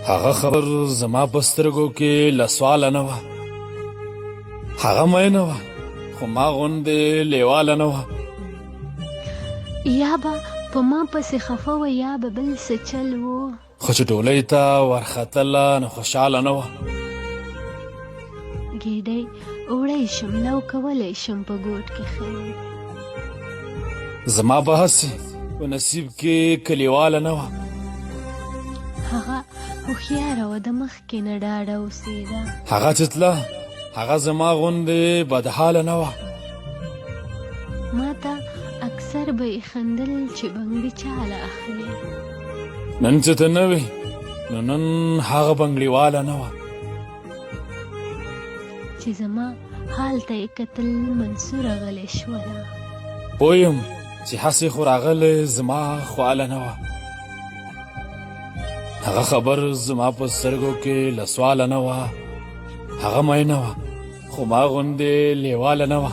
هغه خبر زما په سترګو کې له سواله نه وه. هغه مینه وه خو ما غوندې لیواله نه وه. یا به په ما پسې خفه وه یا به بل څه چل و، خو چې ډولۍ ته ورختله نو خوشحاله نه وه. ګېډۍ وړی شم لو کولی شم په ګوټ کې خیر. زما به هسې په نصیب کې کلیواله نه وه. هغه هوښیاره وه د مخکې نه ډاډه اوسېده. هغه چې تله هغه زما غوندې بدحاله نه وه. ما ته اکثر به یې خندل چې بنګړي چاله اخلي. نن چې ته نه وې نو نن هغه بنګړیواله نه وه. چې زما حال ته یې کتل منصوره غلې شوله. پوه یم چې هسې خو راغلی زما خواله نه وه. هغه خبر زما په سترګو کې له سواله نه وه. هغه مینه وه خو ما غوندې لیواله نه وه.